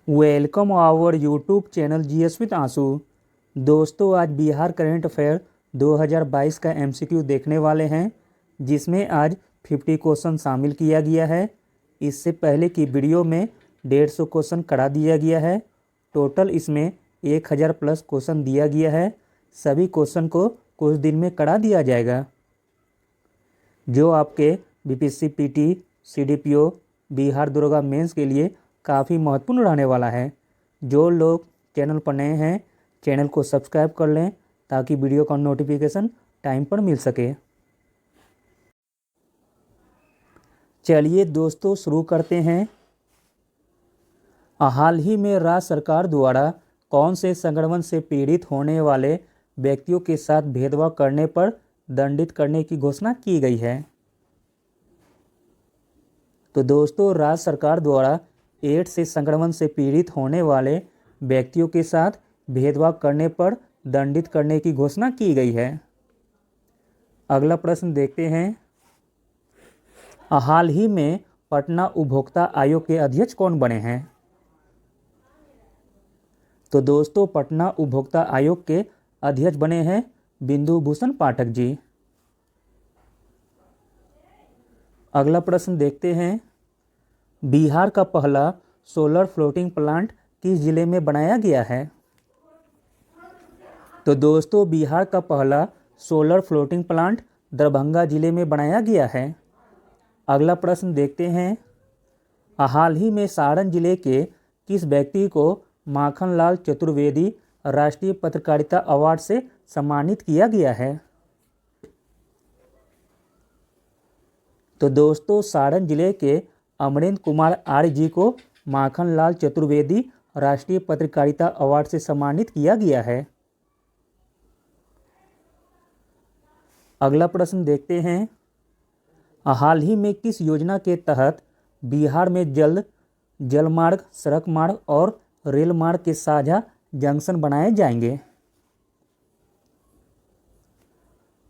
Welcome our YouTube channel GS with Aansu. दोस्तों, आज Bihar current affair 2022 का एमसीक्यू देखने वाले हैं, जिसमें आज 50 क्वेश्चन शामिल किया गया है। इससे पहले की वीडियो में 150 क्वेश्चन करा दिया गया है। टोटल इसमें 1000 प्लस क्वेश्चन दिया गया है। सभी क्वेश्चन को कुछ दिन में करा दिया जाएगा, जो आपके बीपीएससी पीटी, सीडीपीओ, बिहार दरोगा मेंस के लिए काफ़ी महत्वपूर्ण रहने वाला है। जो लोग चैनल पर नए हैं, चैनल को सब्सक्राइब कर लें ताकि वीडियो का नोटिफिकेशन टाइम पर मिल सके। चलिए दोस्तों, शुरू करते हैं। हाल ही में राज्य सरकार द्वारा कौन से संक्रमण से पीड़ित होने वाले व्यक्तियों के साथ भेदभाव करने पर दंडित करने की घोषणा की गई है? तो दोस्तों, राज्य सरकार द्वारा एड्स से संक्रमण से पीड़ित होने वाले व्यक्तियों के साथ भेदभाव करने पर दंडित करने की घोषणा की गई है। अगला प्रश्न देखते हैं। हाल ही में पटना उपभोक्ता आयोग के अध्यक्ष कौन बने हैं? तो दोस्तों, पटना उपभोक्ता आयोग के अध्यक्ष बने हैं बिंदु भूषण पाठक जी। अगला प्रश्न देखते हैं। बिहार का पहला सोलर फ्लोटिंग प्लांट किस जिले में बनाया गया है? तो दोस्तों, बिहार का पहला सोलर फ्लोटिंग प्लांट दरभंगा जिले में बनाया गया है। अगला प्रश्न देखते हैं। हाल ही में सारण जिले के किस व्यक्ति को माखनलाल चतुर्वेदी राष्ट्रीय पत्रकारिता अवार्ड से सम्मानित किया गया है? तो दोस्तों, सारण जिले के अमरेंद्र कुमार आर्य जी को माखनलाल चतुर्वेदी राष्ट्रीय पत्रकारिता अवार्ड से सम्मानित किया गया है। अगला प्रश्न देखते हैं। हाल ही में किस योजना के तहत बिहार में जल्द जलमार्ग, सड़क मार्ग और रेल मार्ग के साझा जंक्शन बनाए जाएंगे?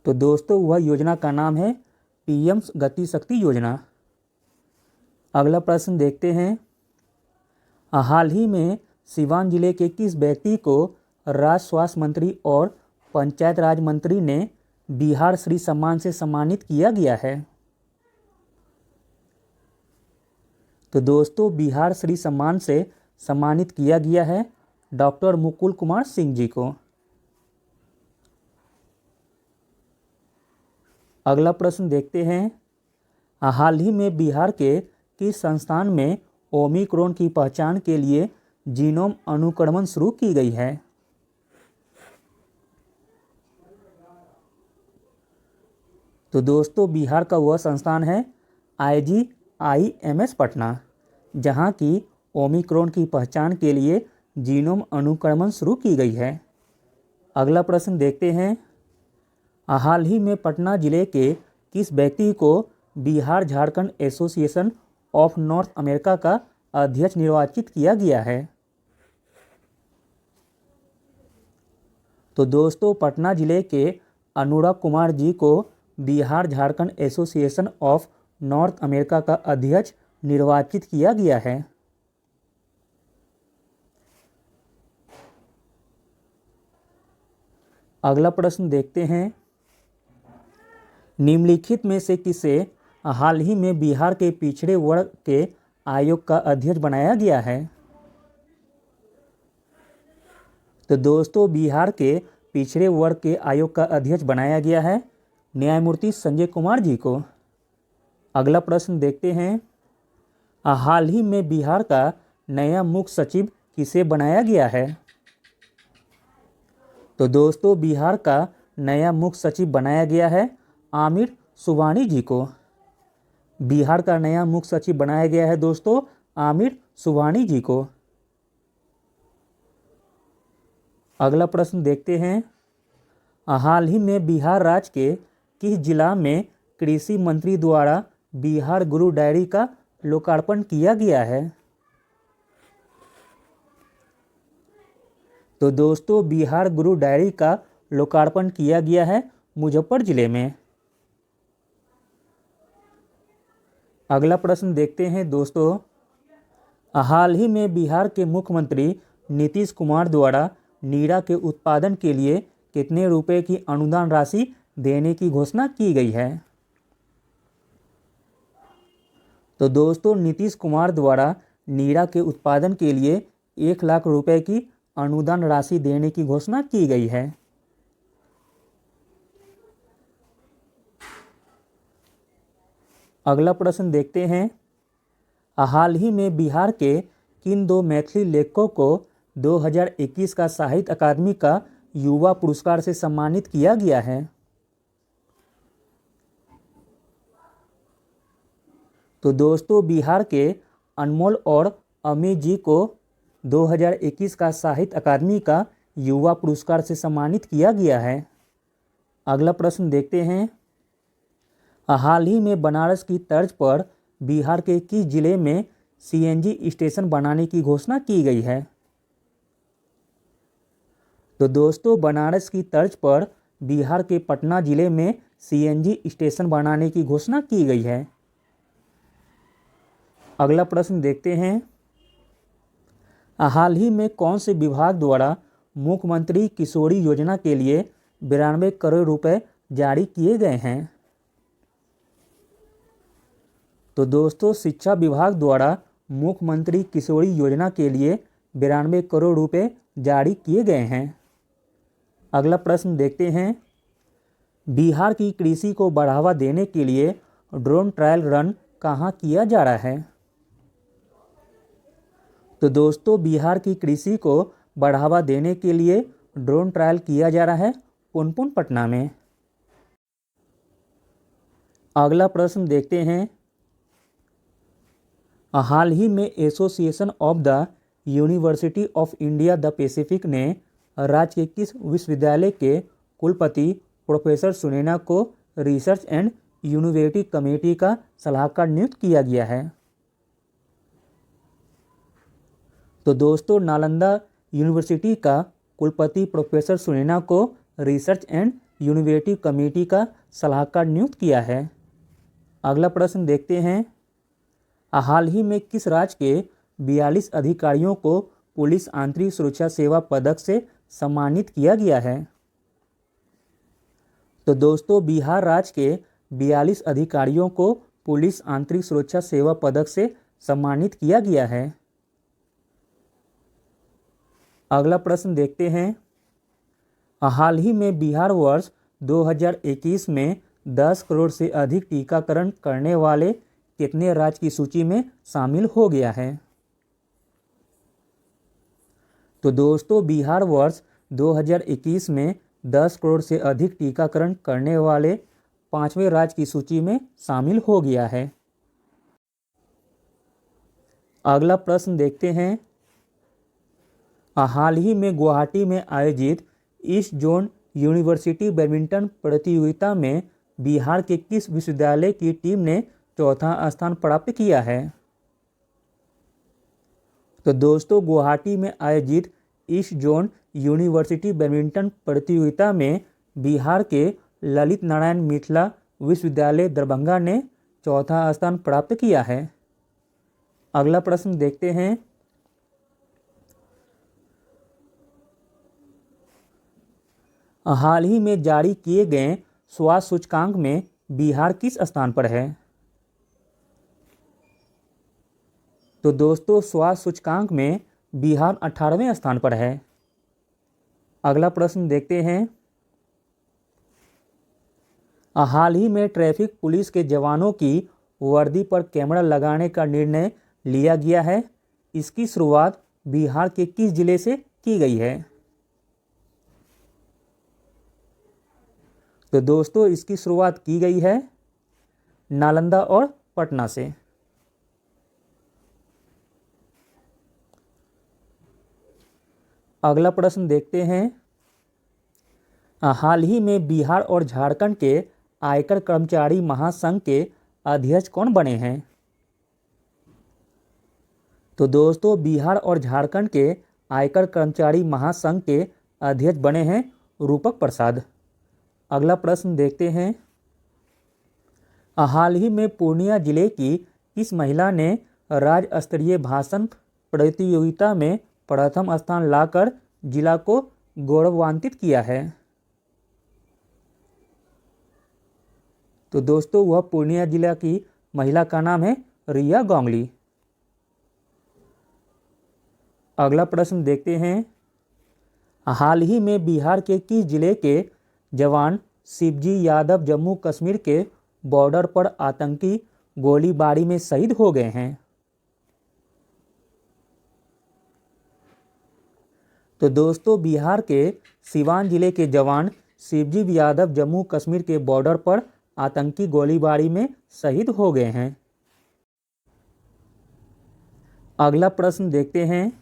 तो दोस्तों, वह योजना का नाम है पीएम गति शक्ति योजना। अगला प्रश्न देखते हैं। हाल ही में सिवान जिले के किस व्यक्ति को राज्य स्वास्थ्य मंत्री और पंचायत राज मंत्री ने बिहार श्री सम्मान से सम्मानित किया गया है? तो दोस्तों, बिहार श्री सम्मान से सम्मानित किया गया है डॉक्टर मुकुल कुमार सिंह जी को। अगला प्रश्न देखते हैं। हाल ही में बिहार के किस संस्थान में ओमिक्रॉन की पहचान के लिए जीनोम अनुक्रमण शुरू की गई है? तो दोस्तों, बिहार का वह संस्थान है IGIMS पटना, जहां की ओमिक्रॉन की पहचान के लिए जीनोम अनुक्रमण शुरू की गई है। अगला प्रश्न देखते हैं। हाल ही में पटना जिले के किस व्यक्ति को Bihar Jharkhand association of north America का अध्यक्ष निर्वाचित किया गया है? तो दोस्तों, पटना जिले के अनुराग कुमार जी को Bihar Jharkhand association of north America का अध्यक्ष निर्वाचित किया गया है। अगला प्रश्न देखते हैं। निम्नलिखित में से किसे हाल ही में बिहार के पिछड़े वर्ग के आयोग का अध्यक्ष बनाया गया है? तो दोस्तों, बिहार के पिछड़े वर्ग के आयोग का अध्यक्ष बनाया गया है न्यायमूर्ति संजय कुमार जी को। अगला प्रश्न देखते हैं। हाल ही में बिहार का नया मुख्य सचिव किसे बनाया गया है? तो दोस्तों, बिहार का नया मुख्य सचिव बनाया गया है आमिर सुबहानी जी को। बिहार का नया मुख्य सचिव बनाया गया है दोस्तों आमिर सुबहानी जी को। अगला प्रश्न देखते हैं। हाल ही में बिहार राज्य के किस जिला में कृषि मंत्री द्वारा बिहार गुरु डायरी का लोकार्पण किया गया है? तो दोस्तों, बिहार गुरु डायरी का लोकार्पण किया गया है मुजफ्फर जिले में। अगला प्रश्न देखते हैं दोस्तों। हाल ही में बिहार के मुख्यमंत्री नीतीश कुमार द्वारा नीरा के उत्पादन के लिए कितने रुपए की अनुदान राशि देने की घोषणा की गई है? तो दोस्तों, नीतीश कुमार द्वारा नीरा के उत्पादन के लिए 1,00,000 रुपए की अनुदान राशि देने की घोषणा की गई है। अगला प्रश्न देखते हैं। हाल ही में बिहार के किन दो मैथिली लेखकों को 2021 का साहित्य अकादमी का युवा पुरस्कार से सम्मानित किया गया है? तो दोस्तों, बिहार के अनमोल और अमित जी को 2021 का साहित्य अकादमी का युवा पुरस्कार से सम्मानित किया गया है। अगला प्रश्न देखते हैं। हाल ही में बनारस की तर्ज पर बिहार के किस जिले में सीएनजी स्टेशन बनाने की घोषणा की गई है? तो दोस्तों, बनारस की तर्ज पर बिहार के पटना जिले में सीएनजी स्टेशन बनाने की घोषणा की गई है। अगला प्रश्न देखते हैं। हाल ही में कौन से विभाग द्वारा मुख्यमंत्री किशोरी योजना के लिए 92 करोड़ रुपए जारी किए गए हैं? तो दोस्तों, शिक्षा विभाग द्वारा मुख्यमंत्री किशोरी योजना के लिए 92 करोड़ रुपए जारी किए गए हैं। अगला प्रश्न देखते हैं। बिहार की कृषि को बढ़ावा देने के लिए ड्रोन ट्रायल रन कहाँ किया जा रहा है? तो दोस्तों, बिहार की कृषि को बढ़ावा देने के लिए ड्रोन ट्रायल किया जा रहा है पुनपुन पटना में। अगला प्रश्न देखते हैं। हाल ही में association of the university of India the Pacific ने राज्य के किस विश्वविद्यालय के कुलपति प्रोफेसर सुनैना को रिसर्च एंड इनोवेटिव कमेटी का सलाहकार नियुक्त किया गया है? तो दोस्तों, नालंदा यूनिवर्सिटी का कुलपति प्रोफेसर सुनैना को रिसर्च एंड इनोवेटिव कमेटी का सलाहकार नियुक्त किया है। अगला प्रश्न देखते हैं। हाल ही में किस राज्य के 42 अधिकारियों को पुलिस आंतरिक सुरक्षा सेवा पदक से सम्मानित किया गया है? तो दोस्तों, बिहार राज्य के 42 अधिकारियों को पुलिस आंतरिक सुरक्षा सेवा पदक से सम्मानित किया गया है। अगला प्रश्न देखते हैं। हाल ही में बिहार वर्ष 2021 में 10 करोड़ से अधिक टीकाकरण करने वाले कितने राज्य की सूची में शामिल हो गया है? तो दोस्तों, बिहार वर्ष 2021 में 10 करोड़ से अधिक टीकाकरण करने वाले 5वें राज्य की सूची में शामिल हो गया है। अगला प्रश्न देखते हैं। हाल ही में गुवाहाटी में आयोजित ईस्ट जोन यूनिवर्सिटी बैडमिंटन प्रतियोगिता में बिहार के किस विश्वविद्यालय की टीम ने चौथा स्थान प्राप्त किया है? तो दोस्तों, गुवाहाटी में आयोजित ईस्ट जोन यूनिवर्सिटी बैडमिंटन प्रतियोगिता में बिहार के ललित नारायण मिथिला विश्वविद्यालय दरभंगा ने चौथा स्थान प्राप्त किया है। अगला प्रश्न देखते हैं। हाल ही में जारी किए गए स्वास्थ्य सूचकांक में बिहार किस स्थान पर है? तो दोस्तों, स्वास्थ्य सूचकांक में बिहार 18वें स्थान पर है। अगला प्रश्न देखते हैं। हाल ही में ट्रैफिक पुलिस के जवानों की वर्दी पर कैमरा लगाने का निर्णय लिया गया है। इसकी शुरुआत बिहार के किस जिले से की गई है? तो दोस्तों, इसकी शुरुआत की गई है नालंदा और पटना से। अगला प्रश्न देखते हैं। हाल ही में बिहार और झारखंड के आयकर कर्मचारी महासंघ के अध्यक्ष कौन बने हैं? तो दोस्तों, बिहार और झारखंड के आयकर कर्मचारी महासंघ के अध्यक्ष बने हैं रूपक प्रसाद। अगला प्रश्न देखते हैं। हाल ही में पूर्णिया जिले की किस महिला ने राज्य स्तरीय भाषण प्रतियोगिता में प्रथम स्थान लाकर जिला को गौरवान्वित किया है? तो दोस्तों वह पूर्णिया जिला की महिला का नाम है रिया गांगुली। अगला प्रश्न देखते हैं। हाल ही में बिहार के किस जिले के जवान शिवजी यादव जम्मू कश्मीर के बॉर्डर पर आतंकी गोलीबारी में शहीद हो गए हैं? तो दोस्तों बिहार के सिवान जिले के जवान शिवजी यादव जम्मू कश्मीर के बॉर्डर पर आतंकी गोलीबारी में शहीद हो गए हैं। अगला प्रश्न देखते हैं।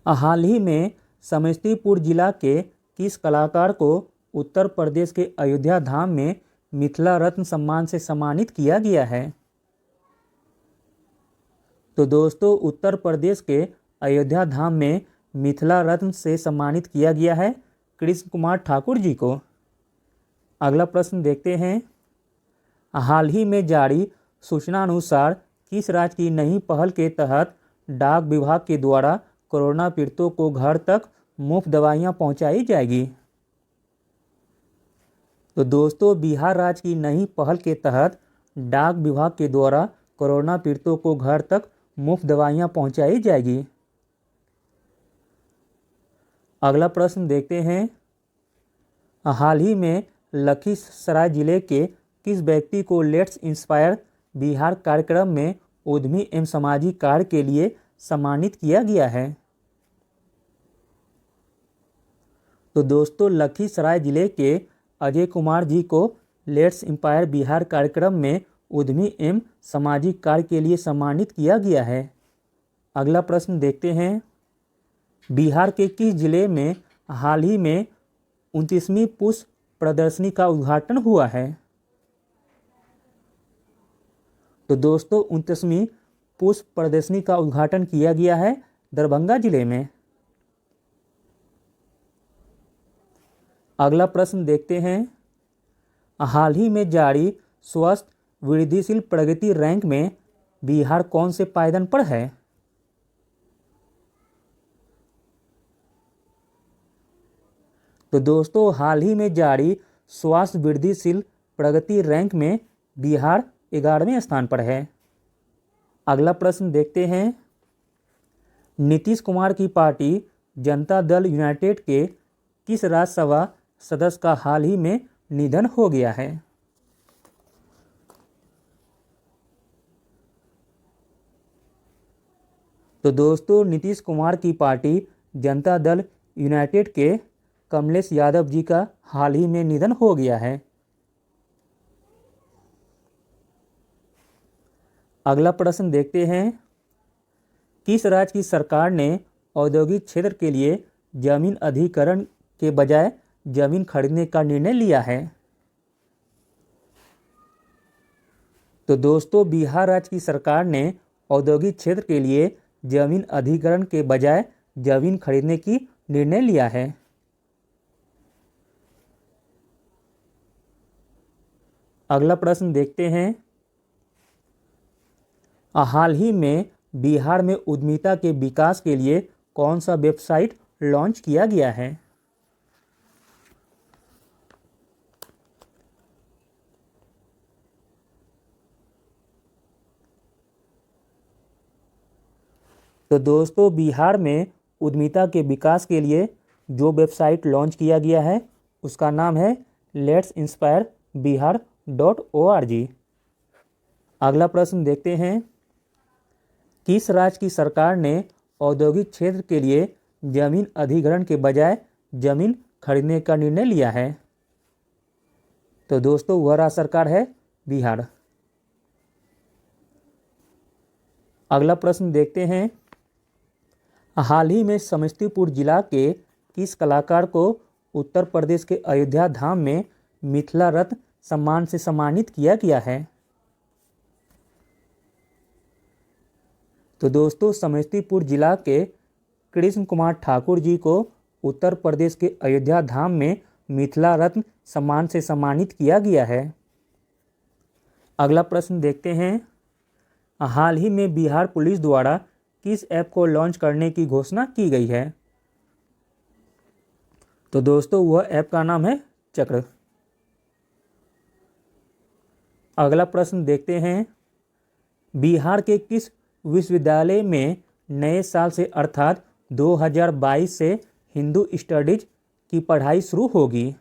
हाल ही में समस्तीपुर जिला के किस कलाकार को उत्तर प्रदेश के अयोध्या धाम में मिथिला रत्न सम्मान से सम्मानित किया गया है? तो दोस्तों उत्तर प्रदेश के अयोध्या धाम में मिथिला रत्न से सम्मानित किया गया है कृष्ण कुमार ठाकुर जी को। अगला प्रश्न देखते हैं। हाल ही में जारी सूचना अनुसार किस राज्य की नई पहल के तहत डाक विभाग के द्वारा कोरोना पीड़ितों को घर तक मुफ्त दवाइयां पहुंचाई जाएगी? तो दोस्तों बिहार राज्य की नई पहल के तहत डाक विभाग के द्वारा कोरोना पीड़ितों को घर तक मुफ्त दवाइयां पहुंचाई जाएगी। अगला प्रश्न देखते हैं। हाल ही में लखीसराय जिले के किस व्यक्ति को लेट्स इंस्पायर बिहार कार्यक्रम में उद्यमी एवं सामाजिक कार्य के लिए सम्मानित किया गया है? तो दोस्तों लखीसराय जिले के अजय कुमार जी को लेट्स इंस्पायर बिहार कार्यक्रम में उद्यमी एवं सामाजिक कार्य के लिए सम्मानित किया गया है। अगला प्रश्न देखते हैं। बिहार के किस जिले में हाल ही में 29वीं पुष्प प्रदर्शनी का उद्घाटन हुआ है? तो दोस्तों 29वीं पुष्प प्रदर्शनी का उद्घाटन किया गया है दरभंगा जिले में। अगला प्रश्न देखते हैं। हाल ही में जारी स्वस्थ वृद्धिशील प्रगति रैंक में बिहार कौन से पायदान पर है? तो दोस्तों हाल ही में जारी स्वास्थ्य वृद्धिशील प्रगति रैंक में बिहार 11वें स्थान पर है। अगला प्रश्न देखते हैं। नीतीश कुमार की पार्टी जनता दल यूनाइटेड के किस राज्यसभा सदस्य का हाल ही में निधन हो गया है? तो दोस्तों नीतीश कुमार की पार्टी जनता दल यूनाइटेड के कमलेश यादव जी का हाल ही में निधन हो गया है। अगला प्रश्न देखते हैं। किस राज्य की सरकार ने औद्योगिक क्षेत्र के लिए जमीन अधिग्रहण के बजाय जमीन खरीदने का निर्णय लिया है? तो दोस्तों बिहार राज्य की सरकार ने औद्योगिक क्षेत्र के लिए जमीन अधिग्रहण के बजाय जमीन खरीदने की निर्णय लिया है। अगला प्रश्न देखते हैं। हाल ही में बिहार में उद्यमिता के विकास के लिए कौन सा वेबसाइट लॉन्च किया गया है? तो दोस्तों बिहार में उद्यमिता के विकास के लिए जो वेबसाइट लॉन्च किया गया है उसका नाम है letsinspireBihar.org। अगला प्रश्न देखते हैं। किस राज्य की सरकार ने औद्योगिक क्षेत्र के लिए जमीन अधिग्रहण के बजाय जमीन खरीदने का निर्णय लिया है? तो दोस्तों वह राज्य सरकार है बिहार। अगला प्रश्न देखते हैं। हाल ही में समस्तीपुर जिला के किस कलाकार को उत्तर प्रदेश के अयोध्या धाम में मिथिला रत्न सम्मान से सम्मानित किया गया है? तो दोस्तों समस्तीपुर जिला के कृष्ण कुमार ठाकुर जी को उत्तर प्रदेश के अयोध्या धाम में मिथिला रत्न सम्मान से सम्मानित किया गया है। अगला प्रश्न देखते हैं। हाल ही में बिहार पुलिस द्वारा किस ऐप को लॉन्च करने की घोषणा की गई है? तो दोस्तों वह ऐप का नाम है चक्र। अगला प्रश्न देखते हैं, बिहार के किस विश्वविद्यालय में नए साल से अर्थात 2022 से हिंदू स्टडीज की पढ़ाई शुरू होगी?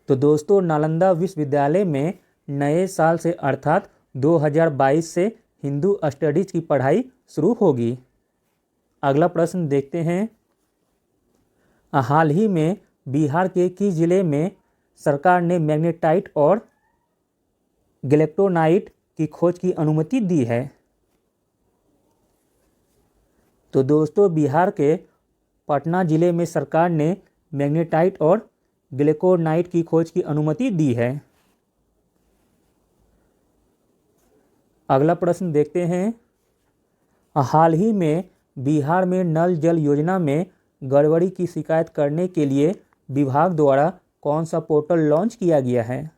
तो दोस्तों नालंदा विश्वविद्यालय में नए साल से अर्थात 2022 से हिंदू स्टडीज की पढ़ाई शुरू होगी। अगला प्रश्न देखते हैं, हाल ही में बिहार के किस जिले में सरकार ने मैग्नेटाइट और गैलेक्टोनाइट की खोज की अनुमति दी है? तो दोस्तों बिहार के पटना जिले में सरकार ने मैग्नेटाइट और गैलेक्टोनाइट की खोज की अनुमति दी है। अगला प्रश्न देखते हैं, हाल ही में बिहार में नल जल योजना में गड़बड़ी की शिकायत करने के लिए विभाग द्वारा कौन सा पोर्टल लॉन्च किया गया है?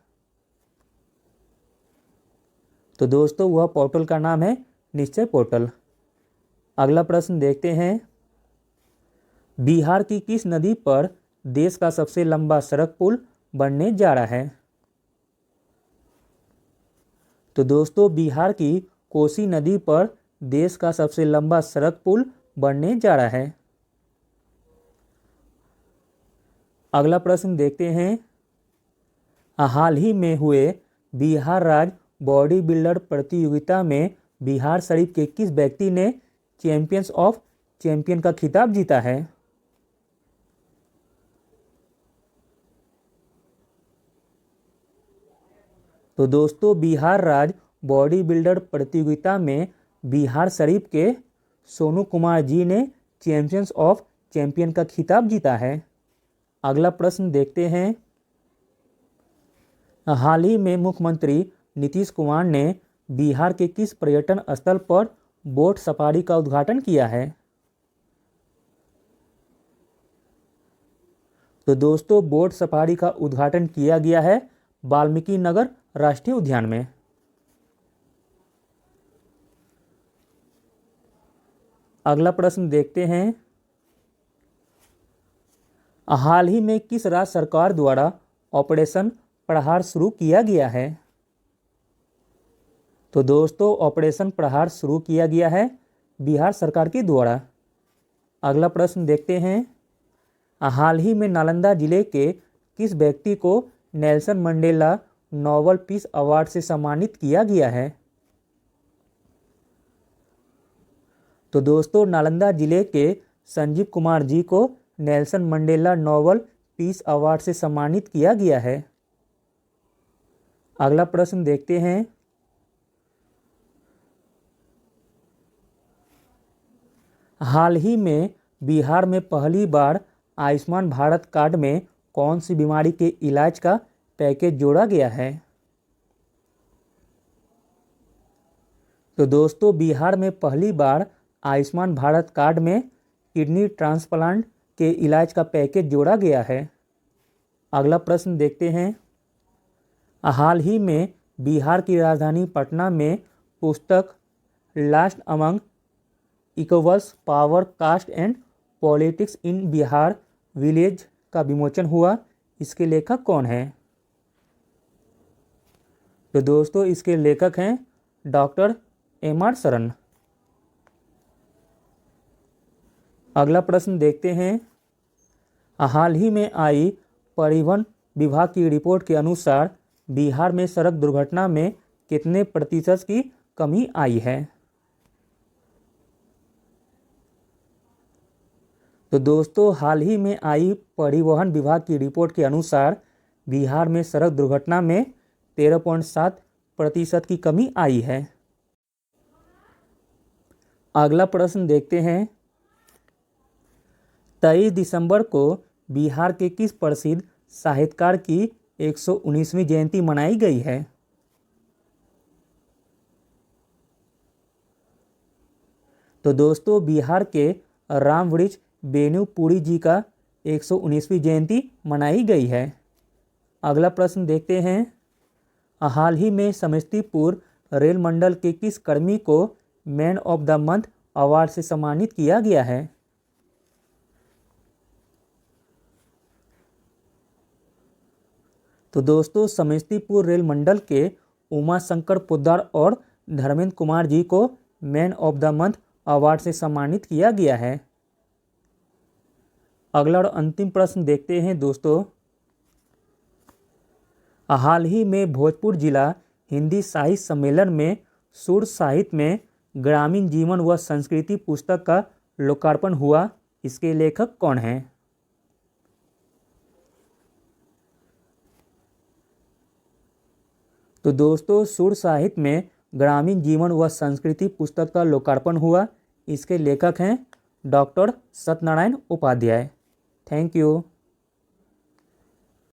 तो दोस्तों वह पोर्टल का नाम है निश्चय पोर्टल। अगला प्रश्न देखते हैं, बिहार की किस नदी पर देश का सबसे लंबा सड़क पुल बनने जा रहा है? तो दोस्तों बिहार की कोसी नदी पर देश का सबसे लंबा सड़क पुल बनने जा रहा है। अगला प्रश्न देखते हैं, हाल ही में हुए बिहार राज्य बॉडी बिल्डर प्रतियोगिता में बिहार शरीफ के किस व्यक्ति ने चैंपियंस ऑफ चैंपियन का खिताब जीता है? तो दोस्तों बिहार राज्य बॉडी बिल्डर प्रतियोगिता में बिहार शरीफ के सोनू कुमार जी ने चैंपियंस ऑफ चैंपियन का खिताब जीता है। अगला प्रश्न देखते हैं, हाल ही में मुख्यमंत्री नीतीश कुमार ने बिहार के किस पर्यटन स्थल पर बोट सफारी का उद्घाटन किया है? तो दोस्तों बोट सफारी का उद्घाटन किया गया है वाल्मीकि नगर राष्ट्रीय उद्यान में। अगला प्रश्न देखते हैं, हाल ही में किस राज्य सरकार द्वारा ऑपरेशन प्रहार शुरू किया गया है? तो दोस्तों ऑपरेशन प्रहार शुरू किया गया है बिहार सरकार के द्वारा। अगला प्रश्न देखते हैं, हाल ही में नालंदा जिले के किस व्यक्ति को Nelson Mandela Nobel peace award से सम्मानित किया गया है? तो दोस्तों नालंदा जिले के संजीव कुमार जी को Nelson Mandela Nobel peace award से सम्मानित किया गया है। अगला प्रश्न देखते हैं, हाल ही में बिहार में पहली बार आयुष्मान भारत कार्ड में कौन सी बीमारी के इलाज का पैकेज जोड़ा गया है? तो दोस्तों बिहार में पहली बार आयुष्मान भारत कार्ड में किडनी ट्रांसप्लांट के इलाज का पैकेज जोड़ा गया है। अगला प्रश्न देखते हैं, हाल ही में बिहार की राजधानी पटना में पुस्तक last among equals power caste and politics in Bihar village का विमोचन हुआ। इसके लेखक कौन है? तो दोस्तों इसके लेखक हैं डॉक्टर एम.आर. शरण। अगला प्रश्न देखते हैं, हाल ही में आई परिवहन विभाग की रिपोर्ट के अनुसार बिहार में सड़क दुर्घटना में कितने प्रतिशत की कमी आई है? तो दोस्तों हाल ही में आई परिवहन विभाग की रिपोर्ट के अनुसार बिहार में सड़क दुर्घटना में 13.7% की कमी आई है। अगला प्रश्न देखते हैं, 23 दिसंबर को बिहार के किस प्रसिद्ध साहित्यकार की 119वीं जयंती मनाई गई है? तो दोस्तों बिहार के रामवृक्ष बेनीपुरी जी का 119वीं जयंती मनाई गई है। अगला प्रश्न देखते हैं, हाल ही में समस्तीपुर रेल मंडल के किस कर्मी को man of the month award से सम्मानित किया गया है? तो दोस्तों समस्तीपुर रेल मंडल के उमा शंकर पोद्दार और धर्मेंद्र कुमार जी को man of the month award से सम्मानित किया गया है। अगला और अंतिम प्रश्न देखते हैं दोस्तों। हाल ही में भोजपुर जिला हिंदी साहित्य सम्मेलन में सुर साहित्य में ग्रामीण जीवन व संस्कृति पुस्तक का लोकार्पण हुआ। इसके लेखक कौन हैं? तो दोस्तों सुर साहित्य में ग्रामीण जीवन व संस्कृति पुस्तक का लोकार्पण हुआ। इसके लेखक हैं doctor Satyanarayan Upadhyay. Thank you.